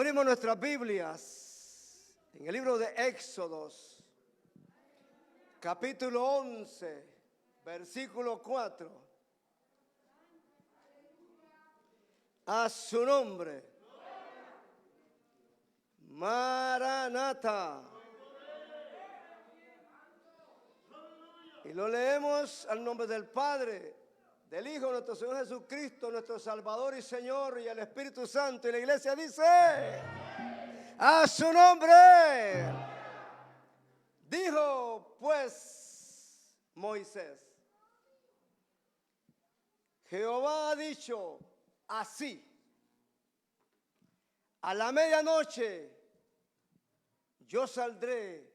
Abrimos nuestras Biblias en el libro de Éxodos, capítulo 11, versículo 4. A su nombre. Maranata. Y lo leemos al nombre del Padre, del Hijo, nuestro Señor Jesucristo, nuestro Salvador y Señor, y el Espíritu Santo. Y la iglesia dice: a su nombre. Dijo pues Moisés: Jehová ha dicho así: a la medianoche yo saldré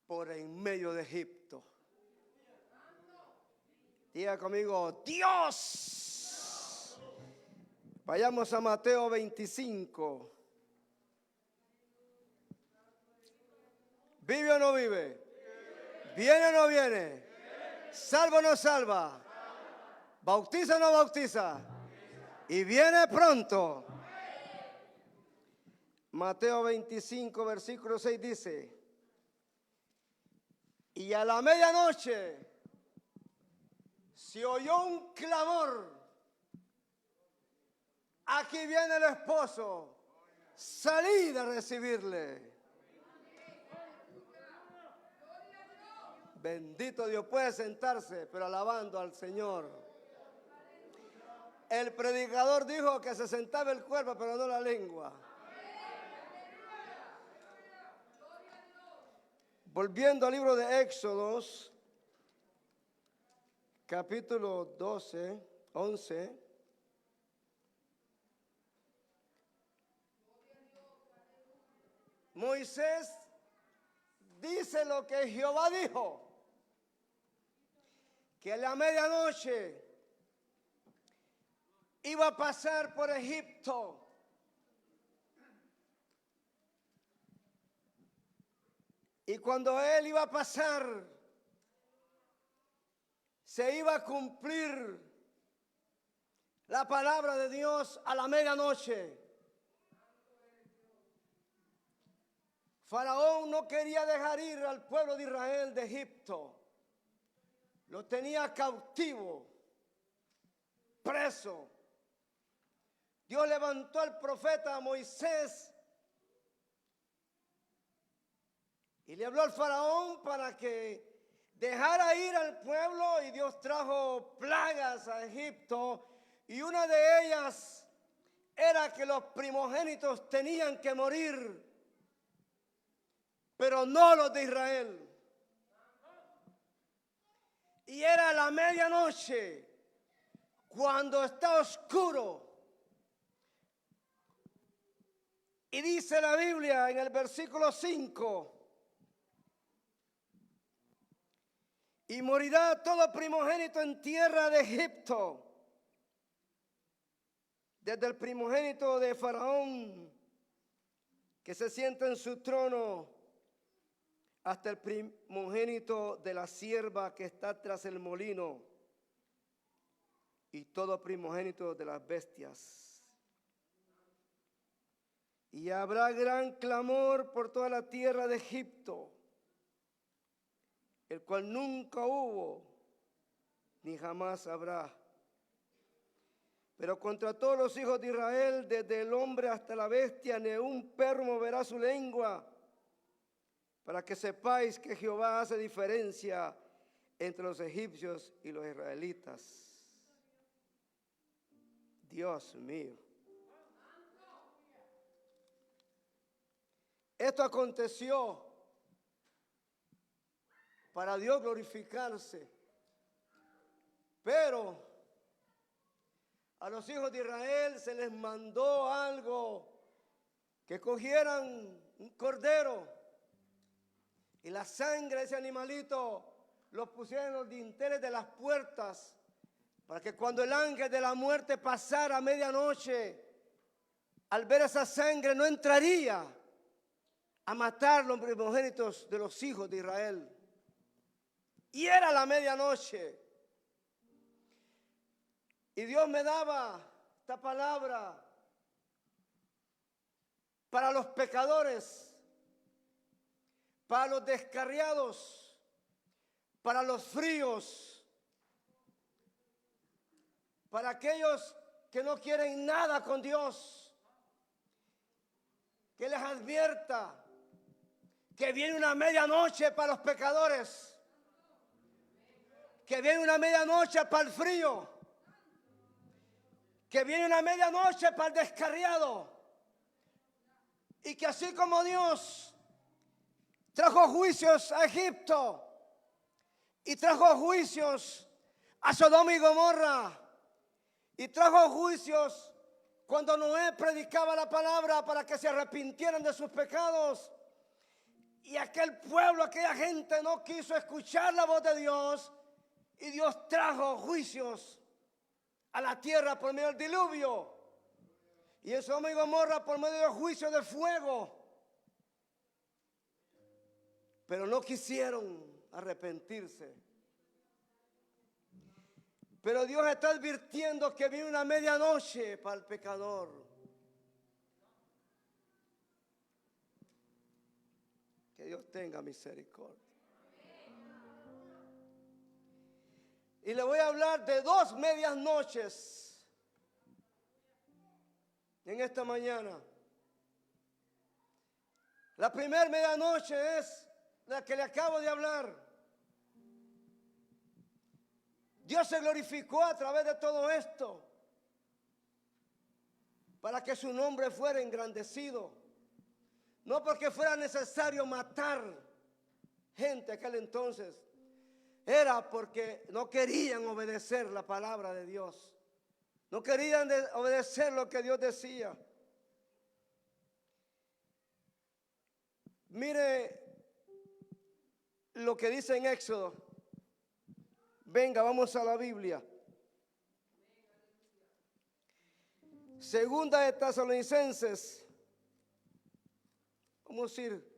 por en medio de Egipto. Diga conmigo: Dios. Vayamos a Mateo 25. ¿Vive o no vive? ¿Viene o no viene? ¿Salva o no salva? ¿Bautiza o no bautiza? Y viene pronto. Mateo 25, versículo 6 dice: y a la medianoche se oyó un clamor: aquí viene el esposo, salid a recibirle. Bendito Dios. Puede sentarse, pero alabando al Señor. El predicador dijo que se sentaba el cuerpo, pero no la lengua. Volviendo al libro de Éxodos, capítulo 11. Moisés dice lo que Jehová dijo: que a la medianoche iba a pasar por Egipto. Y cuando él iba a pasar, se iba a cumplir la palabra de Dios a la medianoche. Faraón no quería dejar ir al pueblo de Israel de Egipto. Lo tenía cautivo, preso. Dios levantó al profeta Moisés y le habló al faraón para que dejara ir al pueblo, y Dios trajo plagas a Egipto, y una de ellas era que los primogénitos tenían que morir, pero no los de Israel. Y era la medianoche, cuando está oscuro. Y dice la Biblia en el versículo 5: y morirá todo primogénito en tierra de Egipto, desde el primogénito de Faraón, que se sienta en su trono, hasta el primogénito de la sierva que está tras el molino, y todo primogénito de las bestias. Y habrá gran clamor por toda la tierra de Egipto, el cual nunca hubo ni jamás habrá. Pero contra todos los hijos de Israel, desde el hombre hasta la bestia, ni un perro moverá su lengua, para que sepáis que Jehová hace diferencia entre los egipcios y los israelitas. Dios mío. Esto aconteció para Dios glorificarse, pero a los hijos de Israel se les mandó algo: que cogieran un cordero y la sangre de ese animalito lo pusieran en los dinteles de las puertas, para que cuando el ángel de la muerte pasara a medianoche, al ver esa sangre no entraría a matar los primogénitos de los hijos de Israel. Y era la medianoche. Y Dios me daba esta palabra para los pecadores, para los descarriados, para los fríos, para aquellos que no quieren nada con Dios, que les advierta que viene una medianoche para los pecadores, que viene una medianoche para el frío, que viene una medianoche para el descarriado, y que así como Dios trajo juicios a Egipto y trajo juicios a Sodoma y Gomorra y trajo juicios cuando Noé predicaba la palabra para que se arrepintieran de sus pecados, y aquel pueblo, aquella gente no quiso escuchar la voz de Dios, y Dios trajo juicios a la tierra por medio del diluvio, y en Sodoma y Gomorra por medio del juicio de fuego. Pero no quisieron arrepentirse. Pero Dios está advirtiendo que viene una medianoche para el pecador. Que Dios tenga misericordia. Y le voy a hablar de dos medias noches en esta mañana. La primera medianoche es la que le acabo de hablar. Dios se glorificó a través de todo esto para que su nombre fuera engrandecido. No porque fuera necesario matar gente aquel entonces. Era porque no querían obedecer la palabra de Dios. No querían obedecer lo que Dios decía. Mire lo que dice en Éxodo. Venga, vamos a la Biblia. Segunda de Tesalonicenses. Vamos a ir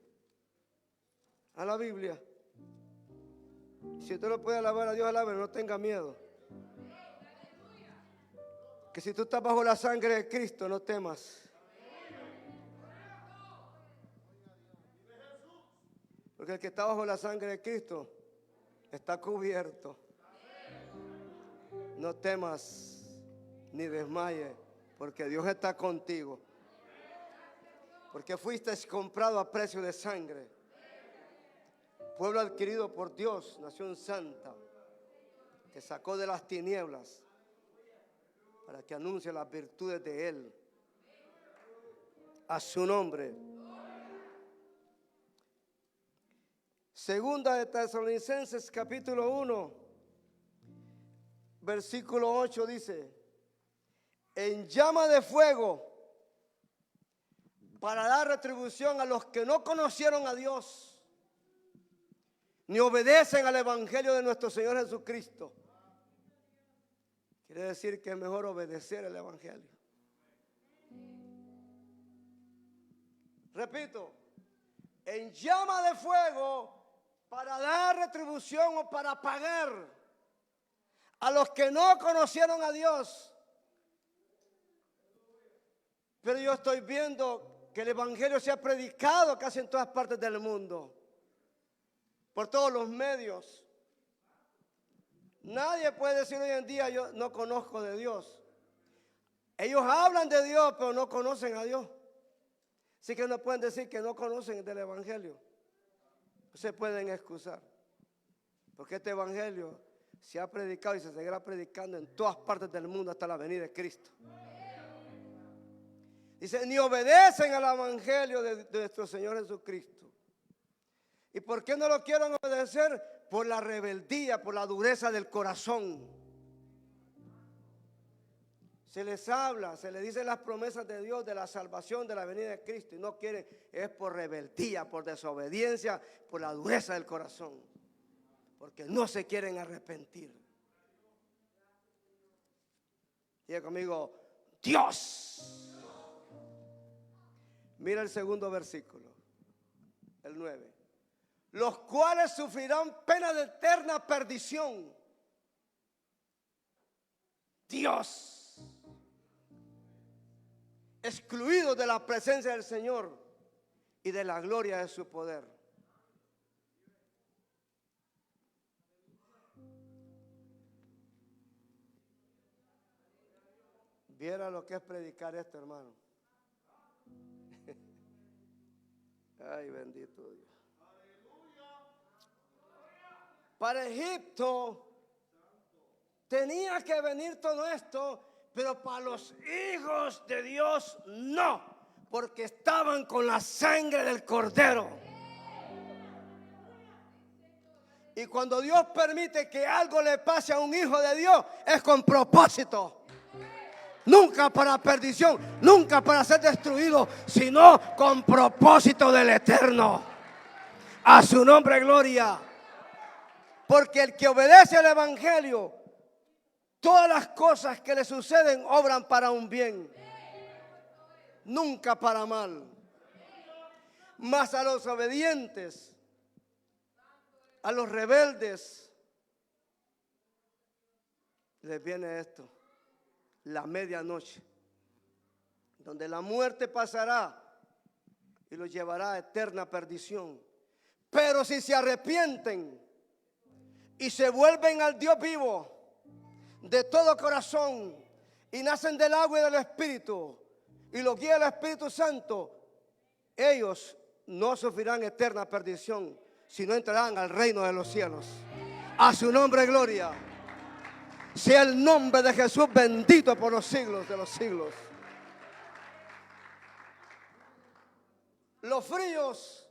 a la Biblia. Si usted no puede alabar a Dios, alabe, no tenga miedo. Que si tú estás bajo la sangre de Cristo, no temas. Porque el que está bajo la sangre de Cristo está cubierto. No temas ni desmayes, porque Dios está contigo. Porque fuiste comprado a precio de sangre. Pueblo adquirido por Dios, nación santa, que sacó de las tinieblas para que anuncie las virtudes de Él. A su nombre. Segunda de Tesalonicenses capítulo 1, versículo 8 dice: en llama de fuego para dar retribución a los que no conocieron a Dios ni obedecen al evangelio de nuestro Señor Jesucristo. Quiere decir que es mejor obedecer el evangelio. Repito, en llama de fuego para dar retribución o para pagar a los que no conocieron a Dios. Pero yo estoy viendo que el evangelio se ha predicado casi en todas partes del mundo, por todos los medios. Nadie puede decir hoy en día: yo no conozco de Dios. Ellos hablan de Dios, pero no conocen a Dios. Así que no pueden decir que no conocen del evangelio. No se pueden excusar, porque este evangelio se ha predicado y se seguirá predicando en todas partes del mundo hasta la venida de Cristo. Dice: ni obedecen al evangelio de nuestro Señor Jesucristo. ¿Y por qué no lo quieren obedecer? Por la rebeldía, por la dureza del corazón. Se les habla, se les dice las promesas de Dios, de la salvación, de la venida de Cristo, y no quieren. Es por rebeldía, por desobediencia, por la dureza del corazón, porque no se quieren arrepentir. Diga conmigo: Dios. Mira el segundo versículo, el 9. Los cuales sufrirán pena de eterna perdición. Dios. excluidos de la presencia del Señor y de la gloria de su poder. Viera lo que es predicar esto, hermano. Ay, bendito Dios. Para Egipto tenía que venir todo esto, pero para los hijos de Dios no, porque estaban con la sangre del Cordero. Y cuando Dios permite que algo le pase a un hijo de Dios, es con propósito. Nunca para perdición, nunca para ser destruido, sino con propósito del Eterno. A su nombre gloria. Porque el que obedece al Evangelio, todas las cosas que le suceden obran para un bien, nunca para mal. Mas a los obedientes, a los rebeldes, les viene esto: la medianoche, donde la muerte pasará y los llevará a eterna perdición. Pero si se arrepienten y se vuelven al Dios vivo de todo corazón y nacen del agua y del Espíritu y los guía el Espíritu Santo, ellos no sufrirán eterna perdición, sino entrarán al reino de los cielos. A su nombre gloria. Sea el nombre de Jesús bendito por los siglos de los siglos. Los fríos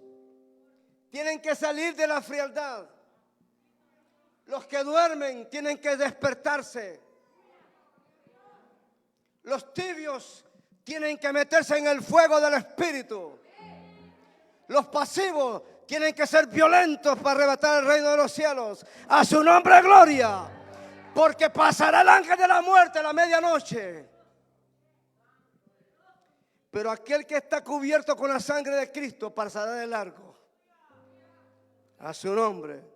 tienen que salir de la frialdad. Los que duermen tienen que despertarse. Los tibios tienen que meterse en el fuego del Espíritu. Los pasivos tienen que ser violentos para arrebatar el reino de los cielos. A su nombre gloria. Porque pasará el ángel de la muerte a la medianoche. Pero aquel que está cubierto con la sangre de Cristo pasará de largo. A su nombre.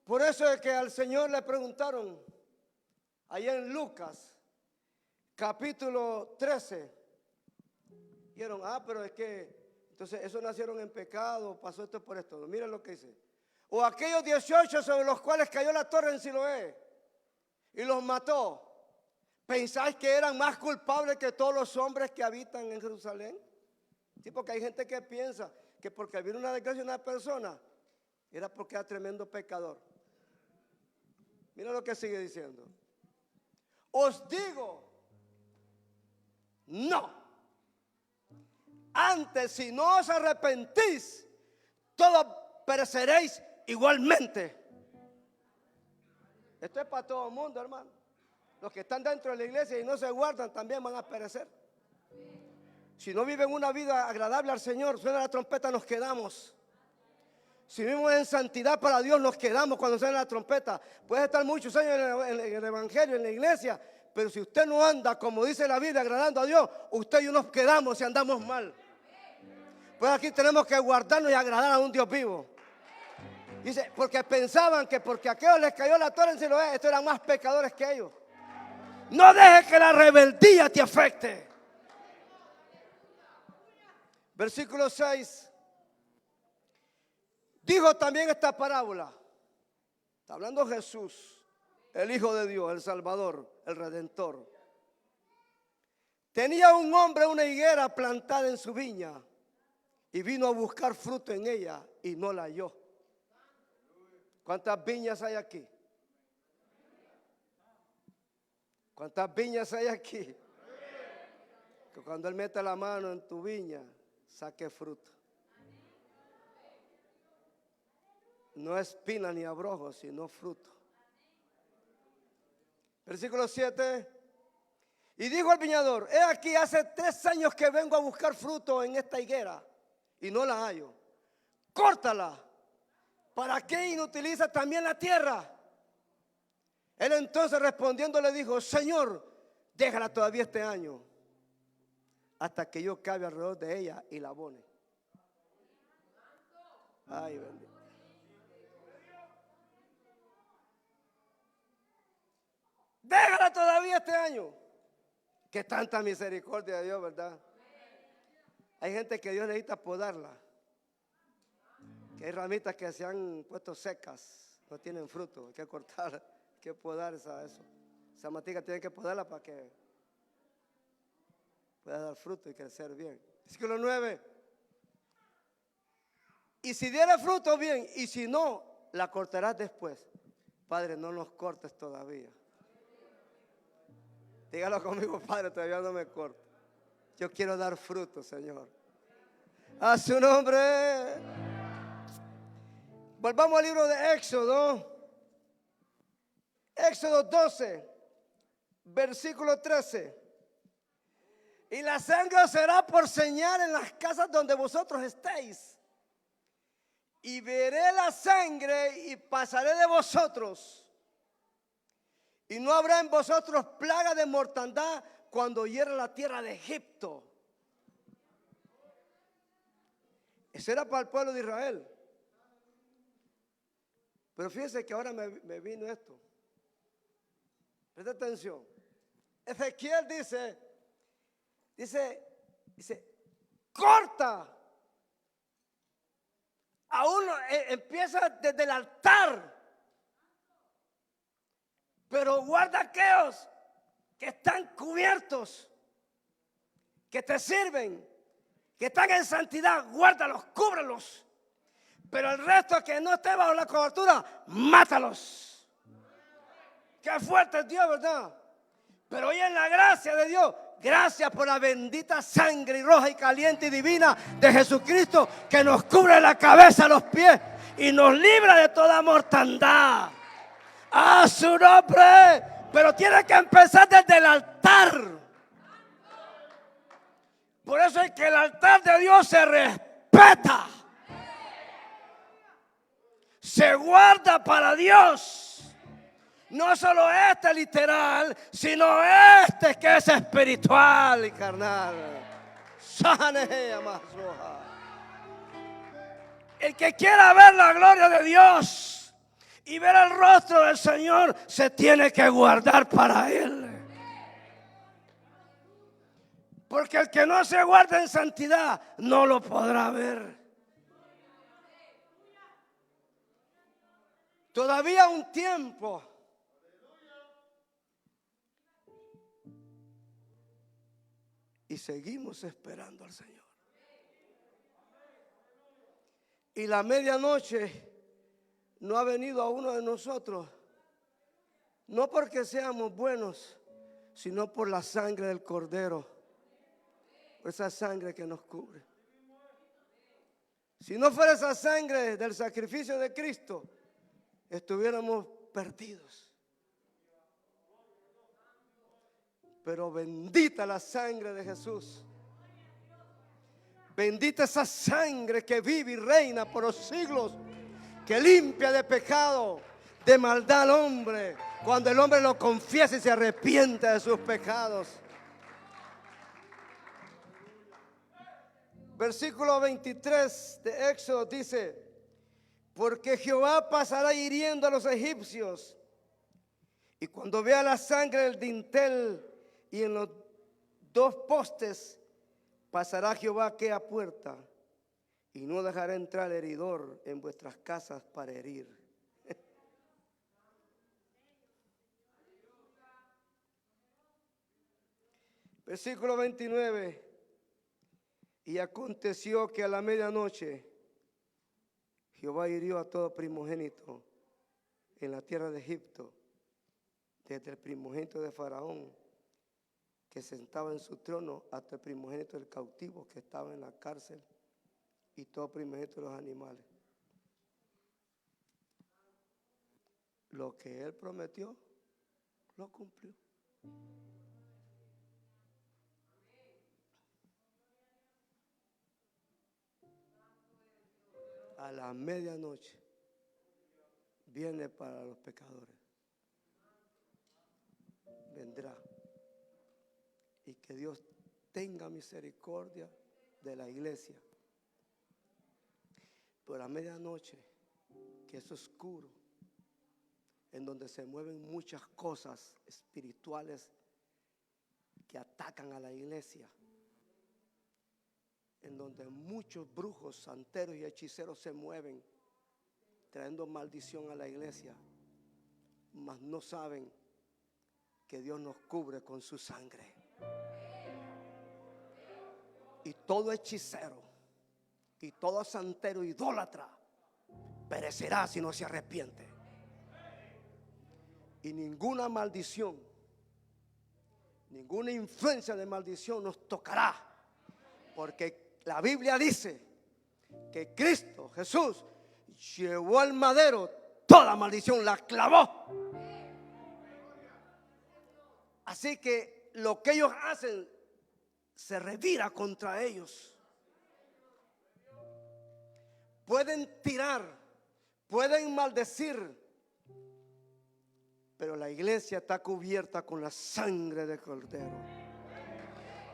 Por eso es que al Señor le preguntaron, allá en Lucas, capítulo 13. Dijeron, pero es que, entonces, esos nacieron en pecado, pasó esto por esto. Miren lo que dice. O aquellos 18 sobre los cuales cayó la torre en Siloé y los mató. ¿Pensáis que eran más culpables que todos los hombres que habitan en Jerusalén? Sí, porque hay gente que piensa que porque vino una desgracia a una persona, era porque era tremendo pecador. Mira lo que sigue diciendo. Os digo, no. Antes, si no os arrepentís, todos pereceréis igualmente. Esto es para todo el mundo, hermano. Los que están dentro de la iglesia y no se guardan también van a perecer. Si no viven una vida agradable al Señor, suena la trompeta, nos quedamos. Si vivimos en santidad para Dios, nos quedamos cuando suena la trompeta. Puede estar muchos años en el evangelio, en la iglesia, pero si usted no anda, como dice la Biblia, agradando a Dios, usted y yo nos quedamos si andamos mal. Pues aquí tenemos que guardarnos y agradar a un Dios vivo. Dice, porque pensaban que porque a aquellos les cayó la torre en Siloé, estos eran más pecadores que ellos. No dejes que la rebeldía te afecte. Versículo 6. Dijo también esta parábola. Está hablando Jesús, el Hijo de Dios, el Salvador, el Redentor. Tenía un hombre una higuera plantada en su viña y vino a buscar fruto en ella y no la halló. ¿Cuántas viñas hay aquí? ¿Cuántas viñas hay aquí? Que cuando Él meta la mano en tu viña, saque fruto. No espina ni abrojo, sino fruto. Versículo 7. Y dijo el viñador, he aquí hace 3 años que vengo a buscar fruto en esta higuera y no la hallo. Córtala. ¿Para qué inutiliza también la tierra? Él entonces respondiendo le dijo, Señor, déjala todavía este año, hasta que yo cabe alrededor de ella y la abone. Ay, bendito. Déjala todavía este año, Qué tanta misericordia de Dios, ¿verdad? Hay gente que Dios necesita podarla. Que hay ramitas que se han puesto secas, no tienen fruto, hay que cortar, hay que podar eso. Esa matica tiene que podarla para que pueda dar fruto y crecer bien. Versículo 9. Y si diera fruto, bien, y si no, la cortarás después. Padre, no nos cortes todavía. Dígalo conmigo, Padre, todavía no me corto. Yo quiero dar fruto, Señor. A su nombre. Volvamos al libro de Éxodo. Éxodo 12, versículo 13. Y la sangre será por señal en las casas donde vosotros estéis. Y veré la sangre y pasaré de vosotros. Y no habrá en vosotros plaga de mortandad cuando hiera la tierra de Egipto. Eso era para el pueblo de Israel. Pero fíjense que ahora me vino esto. Presta atención. Ezequiel dice, corta. Aún empieza desde el altar. Pero guarda aquellos que están cubiertos, que te sirven, que están en santidad, guárdalos, cúbrelos. Pero el resto que no esté bajo la cobertura, mátalos. Qué fuerte es Dios, ¿verdad? Pero hoy en la gracia de Dios, gracias por la bendita sangre roja y caliente y divina de Jesucristo, que nos cubre la cabeza, los pies y nos libra de toda mortandad. A su nombre. Pero tiene que empezar desde el altar. Por eso es que el altar de Dios se respeta, se guarda para Dios. No solo este literal, sino este que es espiritual y carnal. El que quiera ver la gloria de Dios y ver el rostro del Señor, se tiene que guardar para Él. Porque el que no se guarda en santidad no lo podrá ver. Todavía un tiempo. Y seguimos esperando al Señor. Y la medianoche no ha venido a uno de nosotros. No porque seamos buenos, sino por la sangre del Cordero. Por esa sangre que nos cubre. Si no fuera esa sangre del sacrificio de Cristo, estuviéramos perdidos. Pero bendita la sangre de Jesús. Bendita esa sangre que vive y reina por los siglos, que limpia de pecado, de maldad al hombre, cuando el hombre lo confiesa y se arrepiente de sus pecados. Versículo 23 de Éxodo dice: porque Jehová pasará hiriendo a los egipcios, y cuando vea la sangre del dintel y en los dos postes, pasará Jehová aquella puerta, y no dejará entrar heridor en vuestras casas para herir. Versículo 29. Y aconteció que a la medianoche Jehová hirió a todo primogénito en la tierra de Egipto, desde el primogénito de Faraón, que sentaba en su trono, hasta el primogénito del cautivo que estaba en la cárcel, y todo primogénito de los animales. Lo que él prometió, lo cumplió. A la medianoche viene para los pecadores. Vendrá. Y que Dios tenga misericordia de la iglesia. Pero a medianoche, que es oscuro, en donde se mueven muchas cosas espirituales que atacan a la iglesia, en donde muchos brujos, santeros y hechiceros se mueven trayendo maldición a la iglesia, mas no saben que Dios nos cubre con su sangre. Y todo hechicero y todo santero idólatra perecerá si no se arrepiente. Y ninguna maldición, ninguna influencia de maldición nos tocará, porque la Biblia dice que Cristo Jesús llevó al madero toda maldición, la clavó. Así que lo que ellos hacen se revira contra ellos. Pueden tirar, pueden maldecir, pero la iglesia está cubierta con la sangre del Cordero,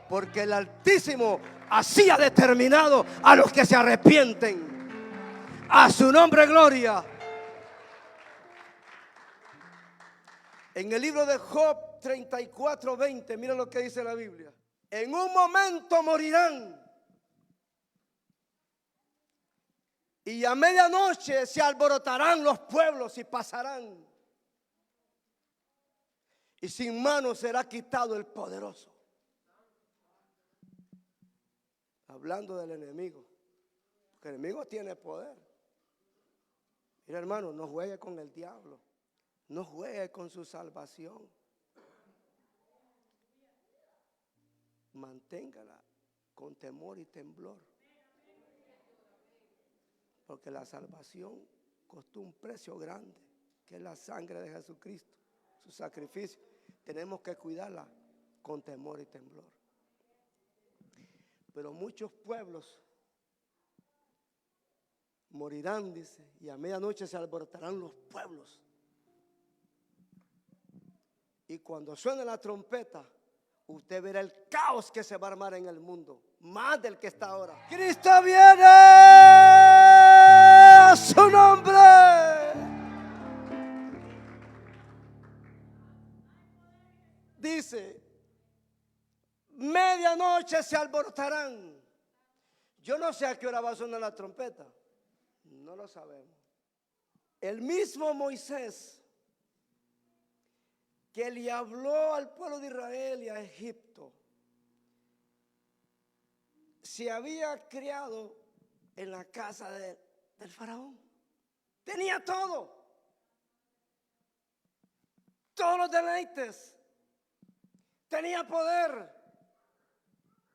porque el Altísimo así ha determinado a los que se arrepienten. A su nombre gloria. En el libro de Job 34:20, mira lo que dice la Biblia. En un momento morirán, y a medianoche se alborotarán los pueblos y pasarán, y sin mano será quitado el poderoso. Hablando del enemigo, porque el enemigo tiene poder. Mira, hermano, no juegue con el diablo, no juegue con su salvación. Manténgala con temor y temblor, porque la salvación costó un precio grande, que es la sangre de Jesucristo, su sacrificio. Tenemos que cuidarla con temor y temblor. Pero muchos pueblos morirán, dice, y a medianoche se alborotarán los pueblos. Y cuando suene la trompeta, usted verá el caos que se va a armar en el mundo, más del que está ahora. Cristo viene, a su nombre. Dice, medianoche se alborotarán. Yo no sé a qué hora va a sonar la trompeta, no lo sabemos. El mismo Moisés que le habló al pueblo de Israel y a Egipto, se había criado en la casa del faraón. Tenía todo, todos los deleites, tenía poder,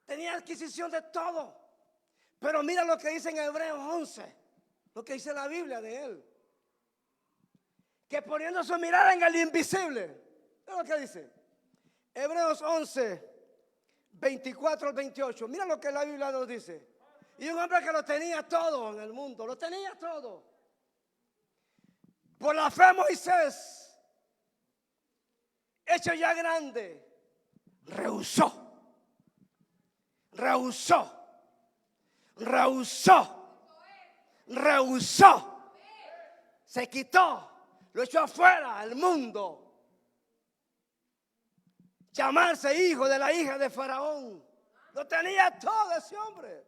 tenía adquisición de todo. Pero mira lo que dice en Hebreos 11, lo que dice la Biblia de él, que poniendo su mirada en el invisible. Mira lo que dice Hebreos 11, 24 al 28. Mira lo que la Biblia nos dice. Y un hombre que lo tenía todo en el mundo, lo tenía todo. Por la fe Moisés, hecho ya grande, rehusó, se quitó, lo echó afuera al mundo. Llamarse hijo de la hija de Faraón. Lo tenía todo ese hombre.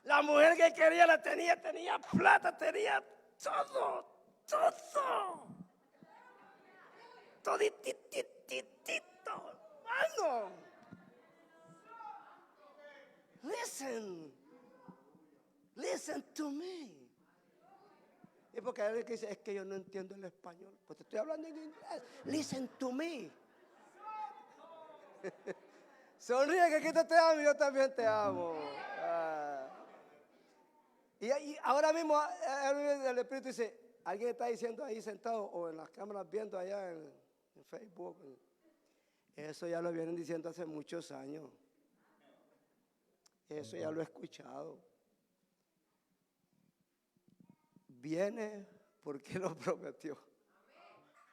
La mujer que quería la tenía plata, tenía todo. Toditititito. Mano. Listen to me. Y porque hay alguien que dice, es que yo no entiendo el español. Pues te estoy hablando en inglés. Listen to me. Sonríe que Cristo te ama y yo también te amo. Y ahora mismo el Espíritu dice, alguien está diciendo ahí sentado o en las cámaras viendo allá en Facebook. Eso ya lo vienen diciendo hace muchos años. Eso ya lo he escuchado. Viene porque lo prometió.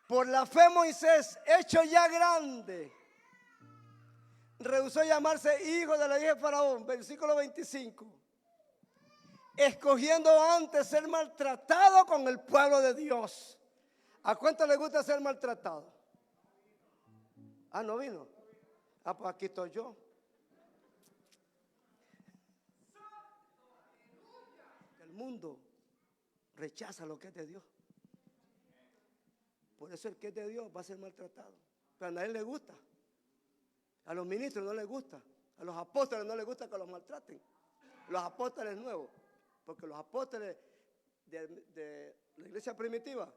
Por la fe Moisés, hecho ya grande, rehusó llamarse hijo de la hija de Faraón, versículo 25, escogiendo antes ser maltratado con el pueblo de Dios. ¿A cuánto le gusta ser maltratado? Ah, no vino. Ah, pues aquí estoy yo. El mundo rechaza lo que es de Dios. Por eso el que es de Dios va a ser maltratado. Pero a nadie le gusta. A los ministros no les gusta. A los apóstoles no les gusta que los maltraten. Los apóstoles nuevos. Porque los apóstoles de la iglesia primitiva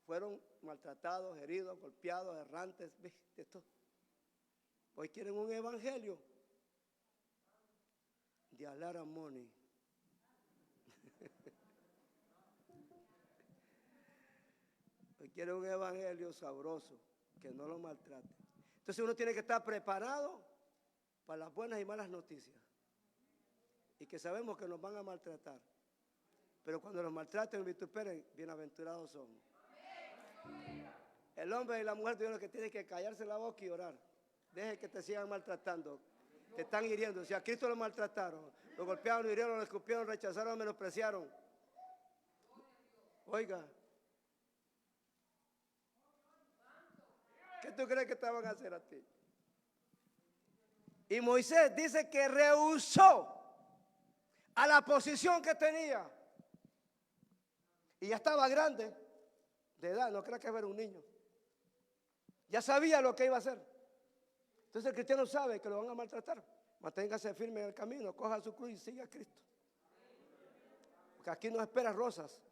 fueron maltratados, heridos, golpeados, errantes. Esto. Hoy quieren un evangelio de a lot of money. Hoy quieren un evangelio sabroso, que no lo maltrate. Entonces uno tiene que estar preparado para las buenas y malas noticias. Y que sabemos que nos van a maltratar. Pero cuando nos maltraten y vituperen, bienaventurados somos. El hombre y la mujer tuvieron que tienen que callarse la boca y orar. Deje que te sigan maltratando. Te están hiriendo. Si a Cristo lo maltrataron, lo golpearon, lo hirieron, lo escupieron, lo rechazaron, lo menospreciaron. Oiga, ¿qué tú crees que te van a hacer a ti? Y Moisés dice que rehusó a la posición que tenía. Y ya estaba grande de edad, no creas que era un niño. Ya sabía lo que iba a hacer. Entonces el cristiano sabe que lo van a maltratar. Manténgase firme en el camino, coja su cruz y siga a Cristo. Porque aquí no espera rosas.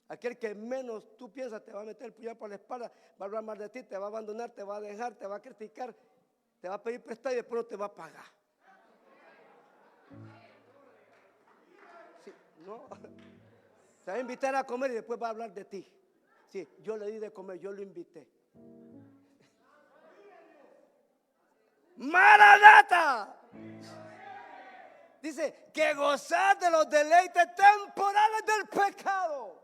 Aquel que menos tú piensas te va a meter el puñal por la espalda, va a hablar mal de ti, te va a abandonar, te va a dejar, te va a criticar, te va a pedir prestado y después no te va a pagar. Sí, no. Te va a invitar a comer y después va a hablar de ti. Sí, yo le di de comer, yo lo invité. ¡Maranata! Dice que gozar de los deleites temporales del pecado.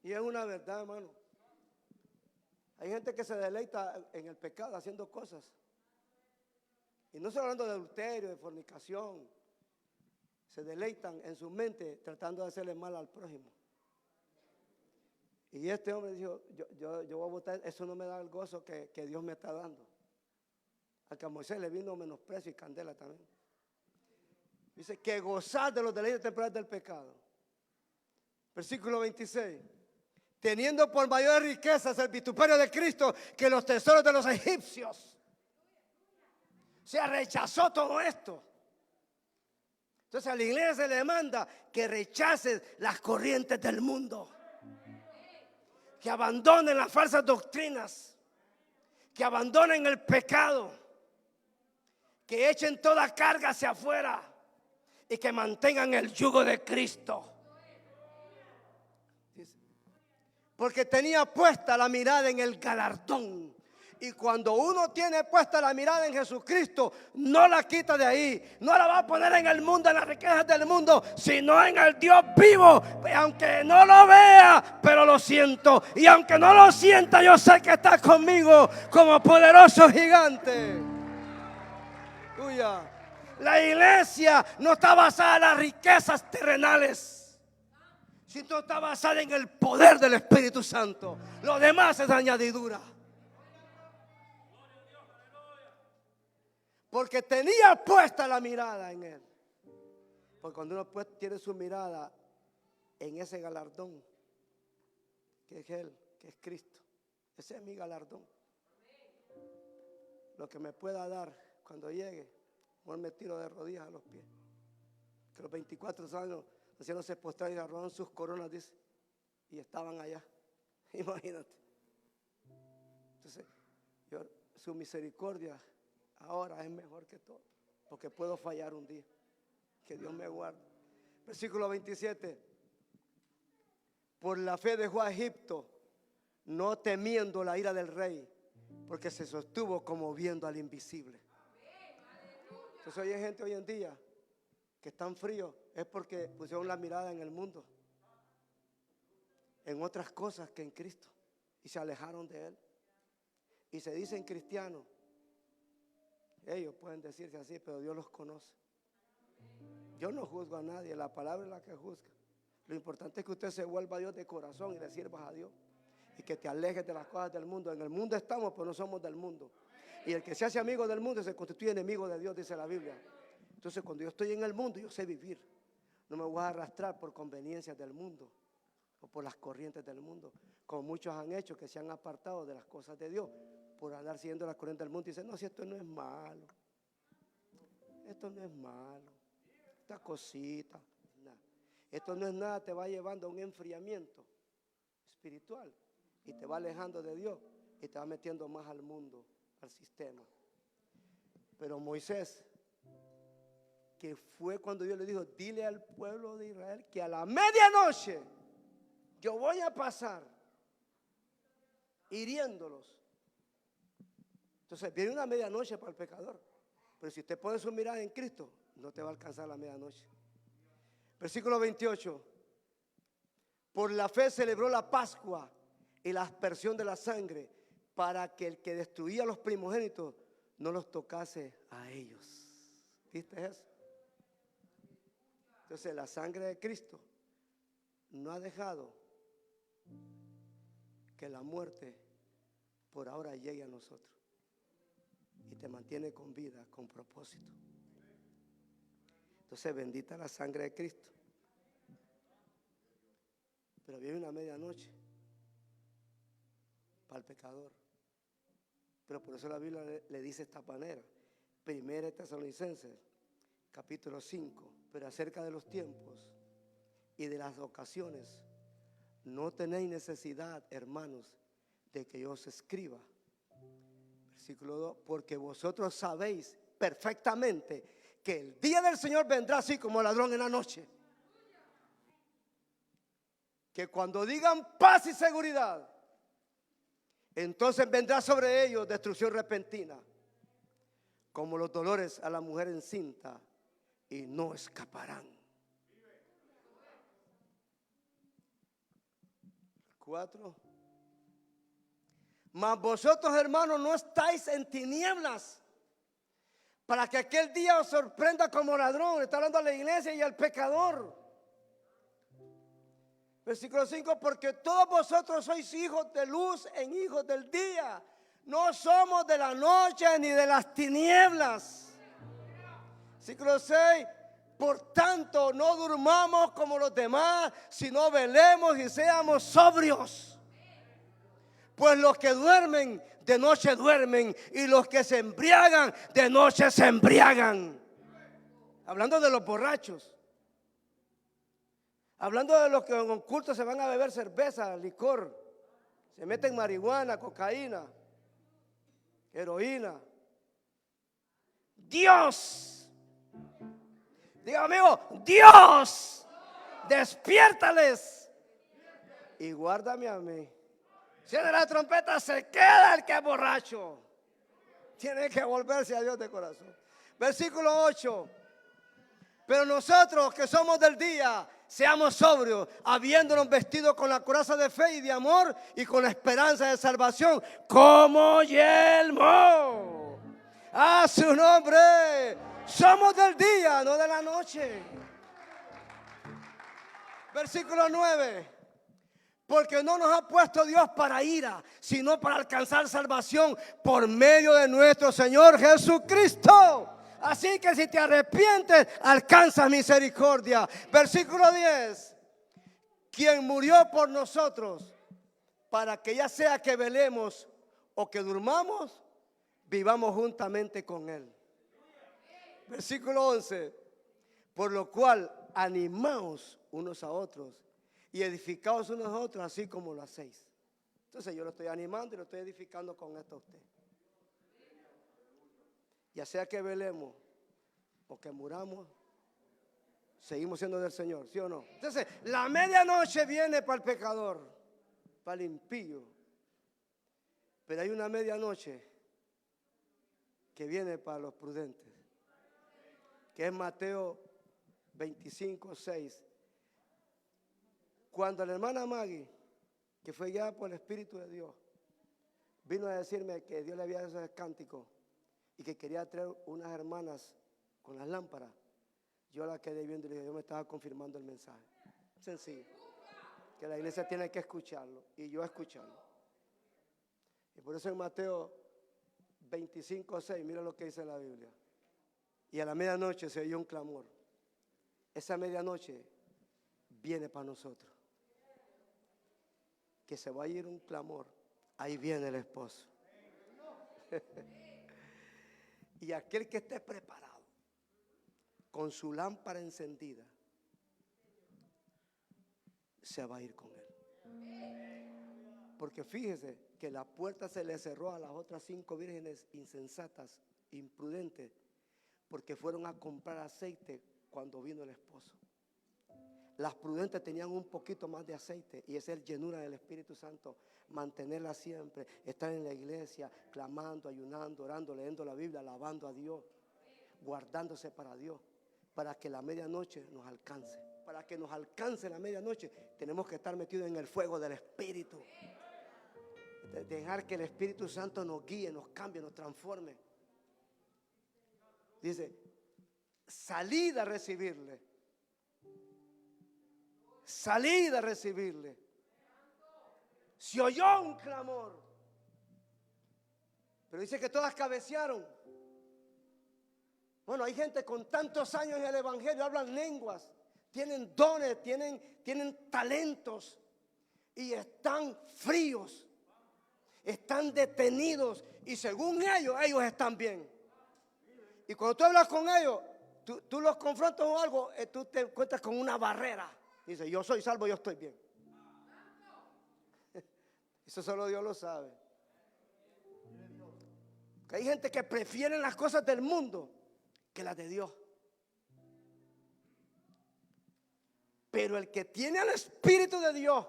Y es una verdad, hermano. Hay gente que se deleita en el pecado haciendo cosas. Y no estoy hablando de adulterio, de fornicación. Se deleitan en su mente tratando de hacerle mal al prójimo. Y este hombre dijo, yo voy a votar, eso no me da el gozo que Dios me está dando. Al que a Moisés le vino menosprecio y candela también. Dice que gozar de los deleites temporales del pecado. Versículo 26. Teniendo por mayores riquezas el vituperio de Cristo que los tesoros de los egipcios. O sea, rechazó todo esto. Entonces a la iglesia se le manda que rechace las corrientes del mundo. Que abandonen las falsas doctrinas. Que abandonen el pecado. Que echen toda carga hacia afuera. Y que mantengan el yugo de Cristo. Porque tenía puesta la mirada en el galardón. Y cuando uno tiene puesta la mirada en Jesucristo, no la quita de ahí. No la va a poner en el mundo, en las riquezas del mundo, sino en el Dios vivo. Aunque no lo vea, pero lo siento. Y aunque no lo sienta, yo sé que está conmigo como poderoso gigante. Tuya. La iglesia no está basada en las riquezas terrenales, sino está basada en el poder del Espíritu Santo. Lo demás es añadidura. Porque tenía puesta la mirada en Él. Porque cuando uno tiene su mirada en ese galardón, que es Él, que es Cristo, ese es mi galardón. Lo que me pueda dar cuando llegue, mejor me tiro de rodillas a los pies. Que los 24 años ancianos se postraron y agarraron sus coronas, dice, y estaban allá. Imagínate. Entonces, su misericordia ahora es mejor que todo, porque puedo fallar un día. Que Dios me guarde. Versículo 27. Por la fe dejó a Egipto, no temiendo la ira del rey, porque se sostuvo como viendo al invisible. Entonces hay gente hoy en día que están fríos, es porque pusieron la mirada en el mundo, en otras cosas que en Cristo, y se alejaron de Él. Y se dicen cristianos. Ellos pueden decirse así, pero Dios los conoce. Yo no juzgo a nadie, la palabra es la que juzga. Lo importante es que usted se vuelva a Dios de corazón y le sirvas a Dios. Y que te alejes de las cosas del mundo. En el mundo estamos, pero no somos del mundo. Y el que se hace amigo del mundo se constituye enemigo de Dios, dice la Biblia. Entonces, cuando yo estoy en el mundo, yo sé vivir. No me voy a arrastrar por conveniencias del mundo o por las corrientes del mundo, como muchos han hecho, que se han apartado de las cosas de Dios por andar siguiendo las corrientes del mundo y dicen, no, si esto no es malo, esto no es malo, esta cosita, nada. Esto no es nada, te va llevando a un enfriamiento espiritual y te va alejando de Dios y te va metiendo más al mundo, al sistema. Pero Moisés, que fue cuando Dios le dijo, dile al pueblo de Israel que a la medianoche yo voy a pasar hiriéndolos. Entonces viene una medianoche para el pecador, pero si usted pone su mirada en Cristo, no te va a alcanzar la medianoche. Versículo 28. Por la fe celebró la Pascua y la aspersión de la sangre, para que el que destruía los primogénitos no los tocase a ellos. ¿Viste eso? Entonces la sangre de Cristo no ha dejado que la muerte por ahora llegue a nosotros y te mantiene con vida, con propósito. Entonces bendita la sangre de Cristo. Pero viene una medianoche para el pecador. Pero por eso la Biblia le dice esta manera. Primera Tesalonicenses, capítulo 5. Pero acerca de los tiempos y de las ocasiones, no tenéis necesidad, hermanos, de que yo os escriba. Versículo 2. Porque vosotros sabéis perfectamente que el día del Señor vendrá así como ladrón en la noche. Que cuando digan paz y seguridad, entonces vendrá sobre ellos destrucción repentina, como los dolores a la mujer encinta, y no escaparán. 4. Mas vosotros, hermanos, no estáis en tinieblas, para que aquel día os sorprenda como ladrón. Está hablando a la iglesia y al pecador. Versículo 5, porque todos vosotros sois hijos de luz en hijos del día. No somos de la noche ni de las tinieblas. Versículo 6, por tanto no durmamos como los demás, sino velemos y seamos sobrios. Pues los que duermen, de noche duermen, y los que se embriagan, de noche se embriagan. Hablando de los borrachos. Hablando de los que en culto se van a beber cerveza, licor, se meten marihuana, cocaína, heroína. Dios, diga amigo, Dios, despiértales y guárdame a mí. Si de la trompeta se queda el que es borracho, tiene que volverse a Dios de corazón. Versículo 8. Pero nosotros que somos del día, seamos sobrios, habiéndonos vestido con la coraza de fe y de amor y con la esperanza de salvación, como yelmo. A su nombre. Somos del día, no de la noche. Versículo 9. Porque no nos ha puesto Dios para ira, sino para alcanzar salvación por medio de nuestro Señor Jesucristo. Así que si te arrepientes, alcanzas misericordia. Versículo 10. Quien murió por nosotros, para que ya sea que velemos o que durmamos, vivamos juntamente con Él. Versículo 11. Por lo cual, animaos unos a otros y edificaos unos a otros, así como lo hacéis. Entonces yo lo estoy animando y lo estoy edificando con esto a usted. Ya sea que velemos o que muramos, seguimos siendo del Señor, ¿sí o no? Entonces, la medianoche viene para el pecador, para el impío. Pero hay una medianoche que viene para los prudentes, que es Mateo 25:6. Cuando la hermana Maggie, que fue guiada por el Espíritu de Dios, vino a decirme que Dios le había dado esos cánticos y que quería traer unas hermanas con las lámparas, yo la quedé viendo y le dije, Dios me estaba confirmando el mensaje. Sencillo. Que la iglesia tiene que escucharlo y yo escucharlo. Y por eso en Mateo 25:6, mira lo que dice la Biblia. Y a la medianoche se oyó un clamor. Esa medianoche viene para nosotros. Que se va a ir un clamor. Ahí viene el esposo. Y aquel que esté preparado, con su lámpara encendida, se va a ir con él. Porque fíjese que la puerta se le cerró a las otras 5 vírgenes insensatas, imprudentes, porque fueron a comprar aceite cuando vino el esposo. Las prudentes tenían un poquito más de aceite, y esa es llenura del Espíritu Santo. Mantenerla siempre, estar en la iglesia, clamando, ayunando, orando, leyendo la Biblia, alabando a Dios, guardándose para Dios, para que la medianoche nos alcance. Para que nos alcance la medianoche, tenemos que estar metidos en el fuego del Espíritu. Dejar que el Espíritu Santo nos guíe, nos cambie, nos transforme. Dice, salid a recibirle. Salid a recibirle. Se oyó un clamor. Pero dice que todas cabecearon. Bueno, hay gente con tantos años en el evangelio, hablan lenguas, tienen dones, tienen talentos, y están fríos, están detenidos, y según ellos están bien. Y cuando tú hablas con ellos, tú los confrontas o algo, tú te encuentras con una barrera. Dice, yo soy salvo, yo estoy bien. Eso solo Dios lo sabe. Que hay gente que prefiere las cosas del mundo que las de Dios. Pero el que tiene el Espíritu de Dios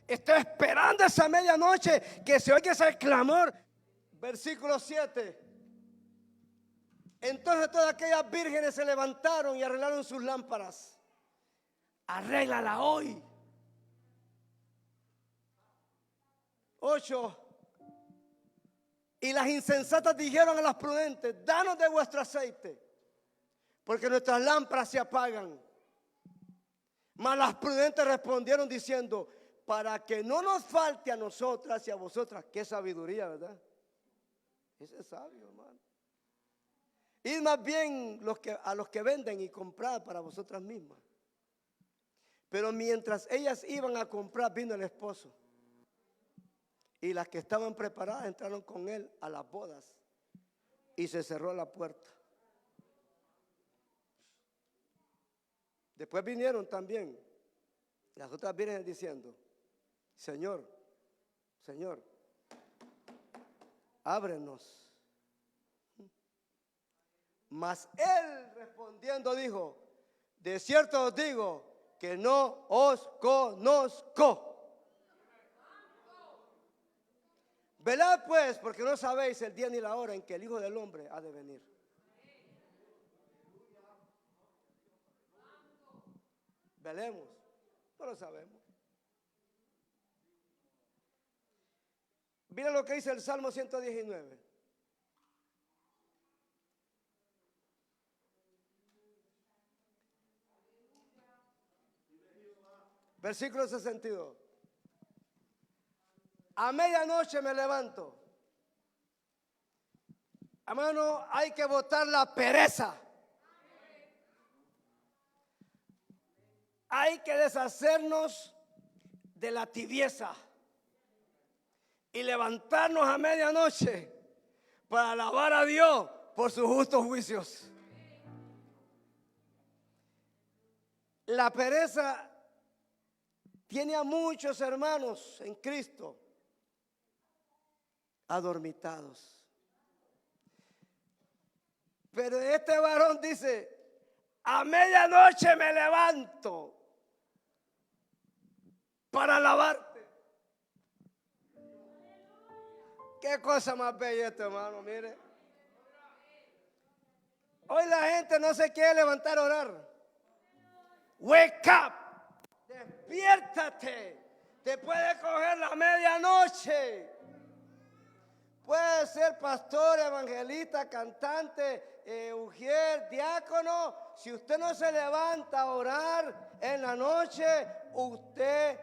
está esperando esa medianoche que se oiga ese clamor. Versículo 7. Entonces todas aquellas vírgenes se levantaron y arreglaron sus lámparas. Arréglala hoy. 8. Y las insensatas dijeron a las prudentes, danos de vuestro aceite, porque nuestras lámparas se apagan. Mas las prudentes respondieron diciendo, para que no nos falte a nosotras y a vosotras. Qué sabiduría, ¿verdad? Ese es sabio, hermano. Id más bien a los que venden y comprad para vosotras mismas. Pero mientras ellas iban a comprar, vino el esposo. Y las que estaban preparadas entraron con él a las bodas. Y se cerró la puerta. Después vinieron también las otras vírgenes diciendo, Señor, Señor, ábrenos. Mas él respondiendo dijo, de cierto os digo que no os conozco. Velad pues, porque no sabéis el día ni la hora en que el Hijo del Hombre ha de venir. Velemos, no lo sabemos. Mira lo que dice el Salmo 119. Versículo 62. A medianoche me levanto. Hermano, hay que botar la pereza. Hay que deshacernos de la tibieza y levantarnos a medianoche para alabar a Dios por sus justos juicios. La pereza tiene a muchos hermanos en Cristo adormitados. Pero este varón dice, a medianoche me levanto para alabarte. Qué cosa más bella esto, hermano, mire. Hoy la gente no se quiere levantar a orar. Wake up. Despiértate. Te puede coger la medianoche. Puede ser pastor, evangelista, cantante, ujier, diácono. Si usted no se levanta a orar en la noche, usted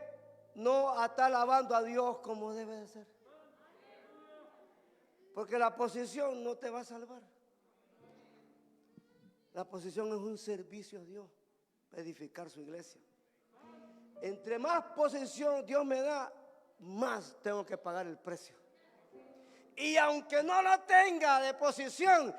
no está alabando a Dios como debe de ser. Porque la posición no te va a salvar. La posición es un servicio a Dios, edificar su iglesia. Entre más posición Dios me da, más tengo que pagar el precio. Y aunque no la tenga de posición,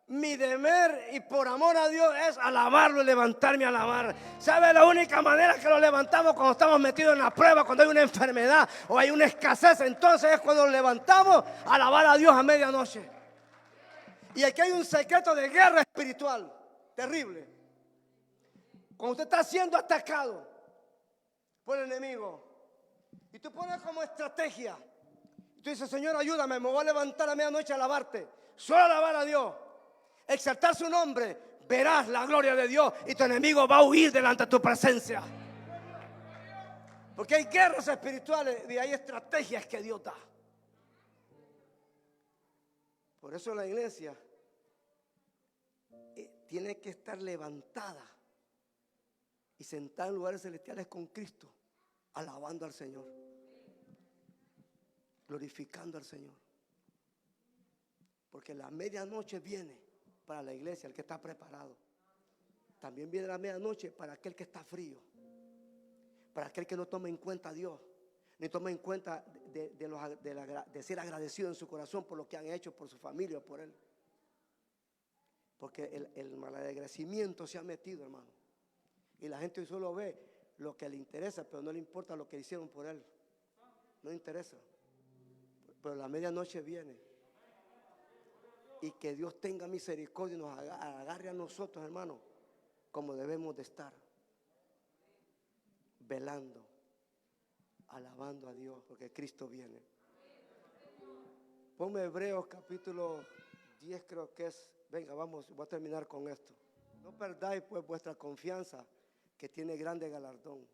mi deber y por amor a Dios es alabarlo y levantarme a alabar. ¿Sabe la única manera que lo levantamos? Cuando estamos metidos en la prueba, cuando hay una enfermedad o hay una escasez. Entonces es cuando lo levantamos a alabar a Dios a medianoche. Y aquí hay un secreto de guerra espiritual terrible. Cuando usted está siendo atacado por el enemigo y tú pones como estrategia, tú dices: Señor, ayúdame, me voy a levantar a medianoche a alabarte, solo a alabar a Dios, exaltar su nombre, verás la gloria de Dios y tu enemigo va a huir delante de tu presencia. Porque hay guerras espirituales y hay estrategias que Dios da. Por eso la iglesia tiene que estar levantada y sentada en lugares celestiales con Cristo, alabando al Señor, glorificando al Señor. Porque la medianoche viene para la iglesia, el que está preparado. También viene la medianoche para aquel que está frío, para aquel que no toma en cuenta a Dios, ni toma en cuenta de ser agradecido en su corazón por lo que han hecho por su familia o por él. Porque el malagradecimiento se ha metido, hermano. Y la gente solo ve lo que le interesa, pero no le importa lo que hicieron por él. No le interesa. Pero la medianoche viene. Y que Dios tenga misericordia y nos agarre a nosotros, hermano, como debemos de estar. Velando, alabando a Dios, porque Cristo viene. Ponme Hebreos capítulo 10, creo que es. Venga, vamos, voy a terminar con esto. No perdáis pues vuestra confianza, que tiene grande galardón.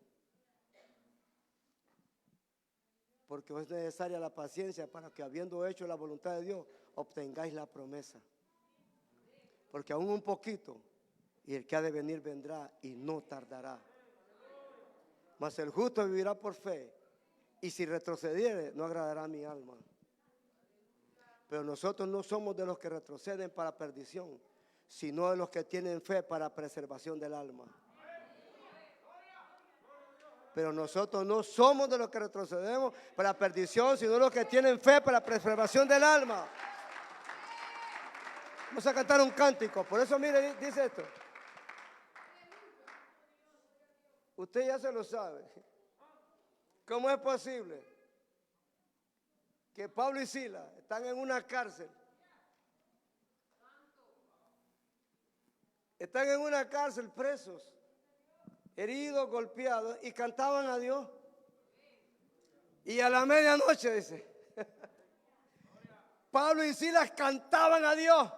Porque es necesaria la paciencia para que, habiendo hecho la voluntad de Dios, obtengáis la promesa. Porque aún un poquito, y el que ha de venir vendrá y no tardará. Mas el justo vivirá por fe, y si retrocediere, no agradará a mi alma. Pero nosotros no somos de los que retroceden para perdición, sino de los que tienen fe para preservación del alma. Pero nosotros no somos de los que retrocedemos para perdición, sino de los que tienen fe para preservación del alma. Vamos a cantar un cántico. Por eso, mire, dice esto. Usted ya se lo sabe. ¿Cómo es posible que Pablo y Silas están en una cárcel? Están en una cárcel presos, heridos, golpeados, y cantaban a Dios. Y a la medianoche, dice, Pablo y Silas cantaban a Dios.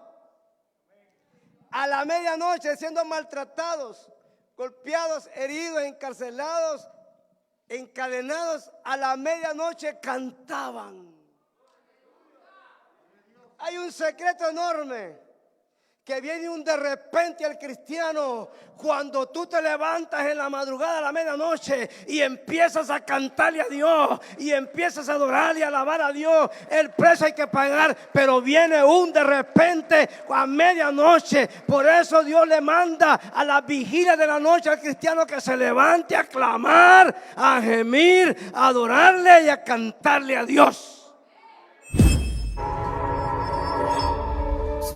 A la medianoche, siendo maltratados, golpeados, heridos, encarcelados, encadenados, a la medianoche cantaban. Hay un secreto enorme que viene un de repente al cristiano cuando tú te levantas en la madrugada a la medianoche y empiezas a cantarle a Dios y empiezas a adorar y a alabar a Dios. El precio hay que pagar, pero viene un de repente a medianoche. Por eso Dios le manda a la vigilia de la noche al cristiano que se levante a clamar, a gemir, a adorarle y a cantarle a Dios.